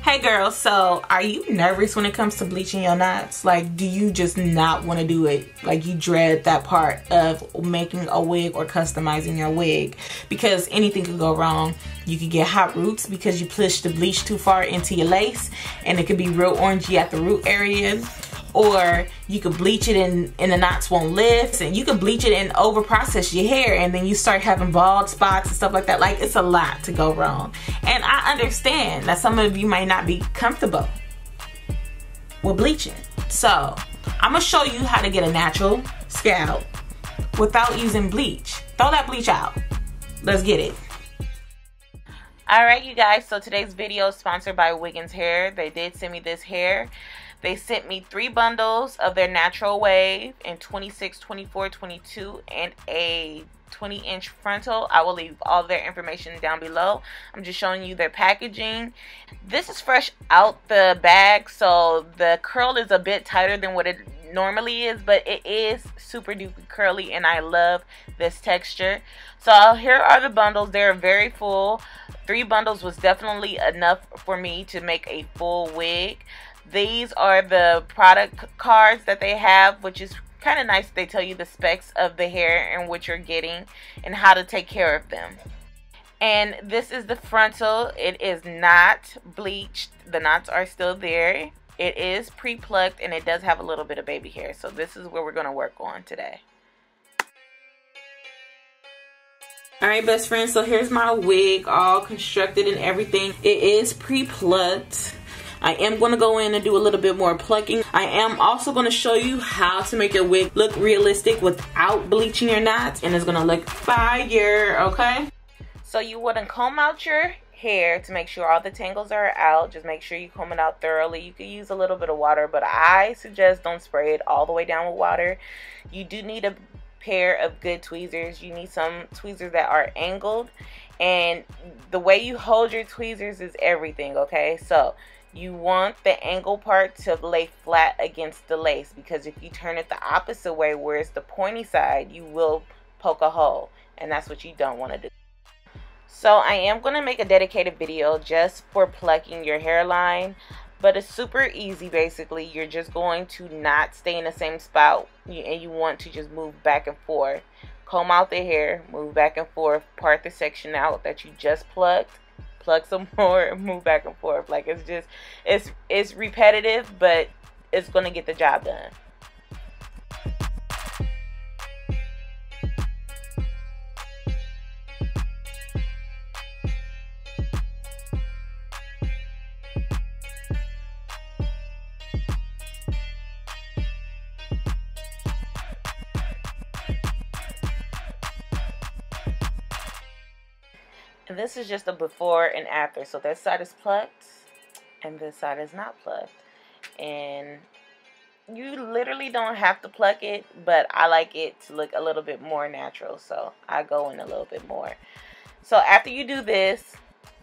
Hey girls, so are you nervous when it comes to bleaching your knots? Like, do you just not want to do it? Like, you dread that part of making a wig or customizing your wig because anything could go wrong. You could get hot roots because you push the bleach too far into your lace, and it could be real orangey at the root area. Or you could bleach it and the knots won't lift, and you could bleach it and over process your hair, and then you start having bald spots and stuff like that. Like, it's a lot to go wrong. And I understand that some of you might not be comfortable with bleaching. So I'm gonna show you how to get a natural scalp without using bleach. Throw that bleach out. Let's get it. Alright you guys, so today's video is sponsored by Wiggins Hair. They did send me this hair. They sent me 3 bundles of their natural wave in 26, 24, 22, and a 20-inch frontal. I will leave all their information down below. I'm just showing you their packaging. This is fresh out the bag, so the curl is a bit tighter than what it normally is, but it is super duper curly, and I love this texture. So here are the bundles. They're very full. 3 bundles was definitely enough for me to make a full wig. These are the product cards that they have, which is kind of nice. They tell you the specs of the hair and what you're getting and how to take care of them. And this is the frontal. It is not bleached. The knots are still there. It is pre-plucked, and it does have a little bit of baby hair. So this is where we're going to work on today. Alright, best friends, so here's my wig all constructed and everything. It is pre-plucked. I am going to go in and do a little bit more plucking. I am also going to show you how to make your wig look realistic without bleaching your knots, and it's going to look fire, okay? So you want to comb out your hair to make sure all the tangles are out. Just make sure you comb it out thoroughly. You could use a little bit of water, but I suggest don't spray it all the way down with water. You do need a pair of good tweezers. You need some tweezers that are angled, and the way you hold your tweezers is everything, okay? So you want the angle part to lay flat against the lace, because if you turn it the opposite way, where it's the pointy side, you will poke a hole, and that's what you don't want to do. So I am going to make a dedicated video just for plucking your hairline, but it's super easy. Basically, you're just going to not stay in the same spot, and you want to just move back and forth. Comb out the hair, move back and forth, part the section out that you just plucked, plug some more, move back and forth. Like, it's just, it's repetitive, but it's gonna get the job done. And this is just a before and after. So this side is plucked and this side is not plucked. And you literally don't have to pluck it, but I like it to look a little bit more natural, so I go in a little bit more. So after you do this,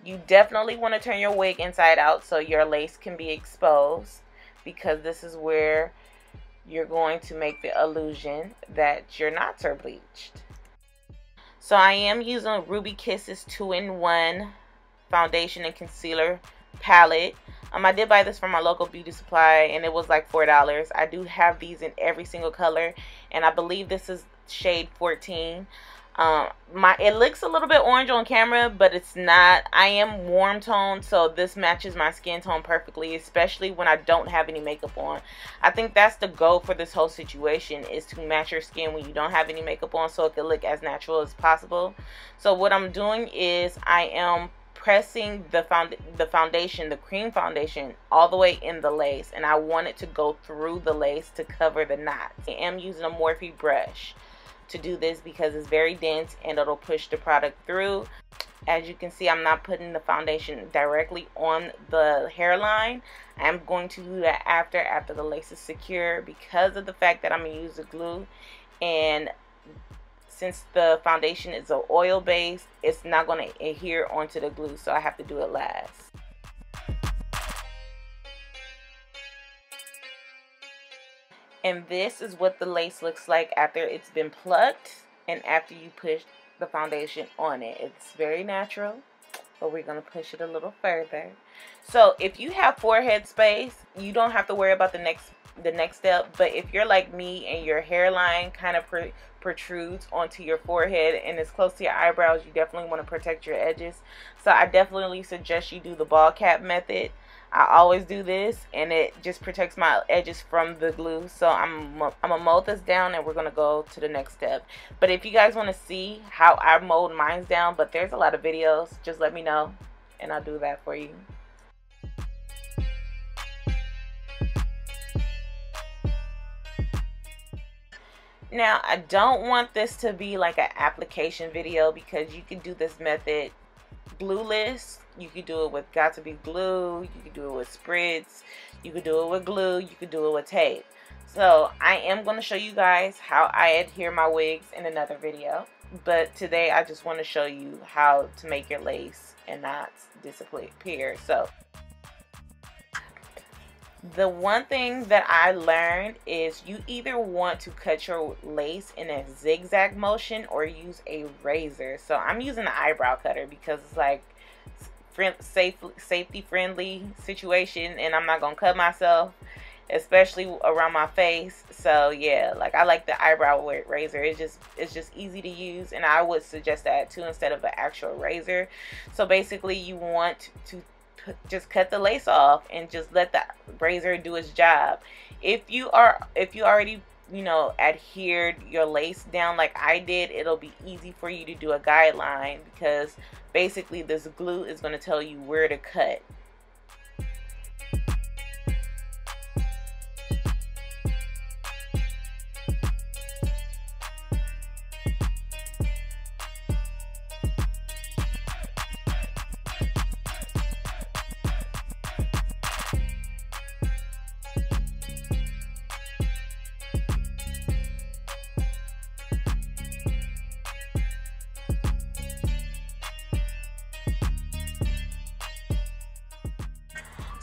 you definitely want to turn your wig inside out so your lace can be exposed, because this is where you're going to make the illusion that your knots are bleached. So I am using Ruby Kisses 2-in-1 foundation and concealer palette. I did buy this from my local beauty supply, and it was like $4. I do have these in every single color, and I believe this is shade 14. It looks a little bit orange on camera, but it's not. I am warm toned, so this matches my skin tone perfectly, especially when I don't have any makeup on. I think that's the goal for this whole situation, is to match your skin when you don't have any makeup on, so it can look as natural as possible. So what I'm doing is I am pressing the foundation, the cream foundation, all the way in the lace, and I want it to go through the lace to cover the knot. I am using a Morphe brush to do this because it's very dense and it'll push the product through. As you can see, I'm not putting the foundation directly on the hairline. I'm going to do that after the lace is secure, because of the fact that I'm going to use the glue, and since the foundation is an oil base, it's not going to adhere onto the glue, so I have to do it last. And this is what the lace looks like after it's been plucked and after you push the foundation on it. It's very natural. but we're going to push it a little further. So if you have forehead space, you don't have to worry about the next step. But if you're like me and your hairline kind of protrudes onto your forehead and is close to your eyebrows, you definitely want to protect your edges. So I definitely suggest you do the ball cap method. I always do this, and it just protects my edges from the glue. So I'm gonna mold this down, and we're gonna go to the next step. But if you guys want to see how I mold mine down, but there's a lot of videos, just let me know and I'll do that for you. Now, I don't want this to be like an application video, because you can do this method glueless. You could do it with Got2b glue, you could do it with spritz, you could do it with glue, you could do it with tape. So I am going to show you guys how I adhere my wigs in another video, but today I just want to show you how to make your lace and not disappear. So the one thing that I learned is you either want to cut your lace in a zigzag motion or use a razor. So I'm using an eyebrow cutter because it's like safety friendly situation, and I'm not gonna cut myself, especially around my face. So yeah, like I like the eyebrow razor. It's just easy to use, and I would suggest that too instead of an actual razor. So basically you want to just cut the lace off and just let the razor do its job. If you already, you know, adhered your lace down like I did, it'll be easy for you to do a guideline, because basically this glue is going to tell you where to cut.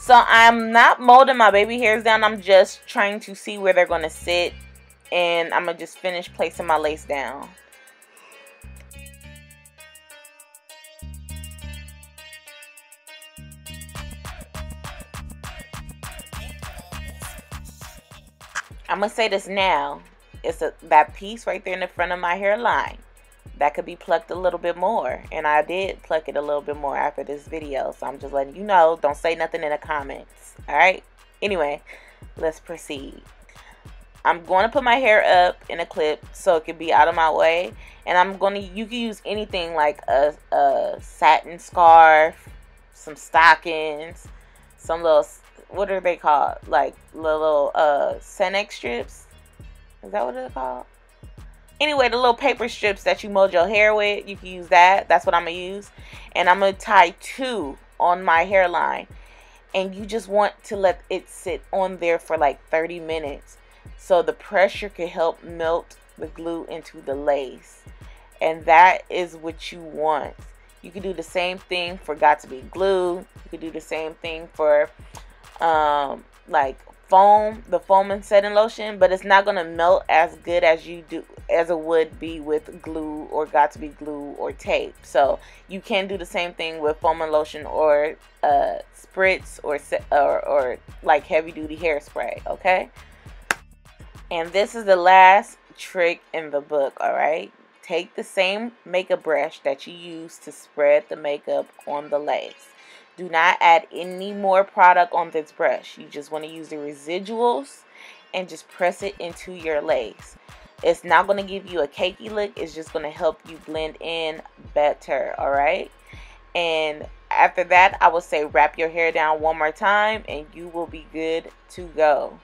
So I'm not molding my baby hairs down. I'm just trying to see where they're going to sit. And I'm going to just finish placing my lace down. I'm going to say this now. It's that piece right there in the front of my hairline. That could be plucked a little bit more, and I did pluck it a little bit more after this video, so I'm just letting you know. Don't say nothing in the comments. Alright, anyway, let's proceed. I'm going to put my hair up in a clip so it can be out of my way, and you can use anything like a satin scarf, some stockings, some little, what are they called, like little Senex strips. Is that what they're called? Anyway, the little paper strips that you mold your hair with, you can use that. That's what I'm going to use. And I'm going to tie 2 on my hairline. And you just want to let it sit on there for like 30 minutes. So the pressure can help melt the glue into the lace. And that is what you want. You can do the same thing for Got2b glue. You can do the same thing for like the foam and setting lotion, but it's not going to melt as good as it would be with glue or Got2b glue or tape. So you can do the same thing with foam and lotion or spritz or like heavy duty hairspray. Okay, and this is the last trick in the book. All right, take the same makeup brush that you use to spread the makeup on the lace. Do not add any more product on this brush. You just want to use the residuals and just press it into your lace. It's not going to give you a cakey look. It's just going to help you blend in better. Alright? And after that, I would say wrap your hair down one more time and you will be good to go.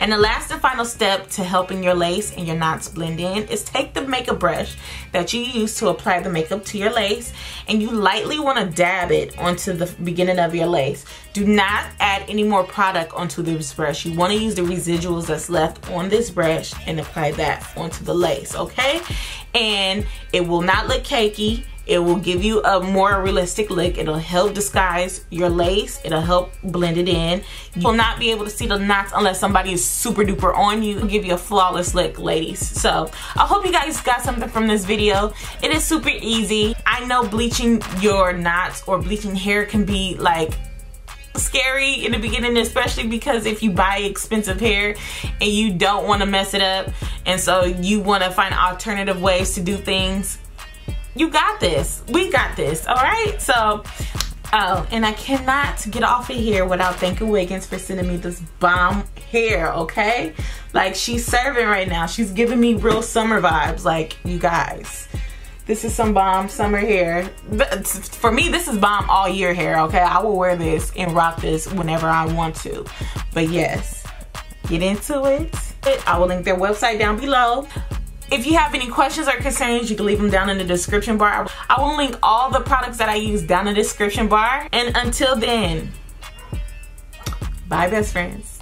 And the last and final step to helping your lace and your knots blend in is take the makeup brush that you use to apply the makeup to your lace, and you lightly want to dab it onto the beginning of your lace. Do not add any more product onto this brush. You want to use the residuals that's left on this brush and apply that onto the lace, okay? And it will not look cakey. It will give you a more realistic look. It'll help disguise your lace. It'll help blend it in. You will not be able to see the knots unless somebody is super duper on you. It'll give you a flawless look, ladies. So I hope you guys got something from this video. It is super easy. I know bleaching your knots or bleaching hair can be like scary in the beginning, especially because if you buy expensive hair and you don't want to mess it up, and so you want to find alternative ways to do things, you got this. We got this. All right. So oh, and I cannot get off of here without thanking Wiggins for sending me this bomb hair. Okay, like she's serving right now. She's giving me real summer vibes. Like, you guys, this is some bomb summer hair. For me, this is bomb all year hair. Okay, I will wear this and rock this whenever I want to. But yes, get into it. I will link their website down below. If you have any questions or concerns, you can leave them down in the description bar. I will link all the products that I use down in the description bar. And until then, bye, best friends.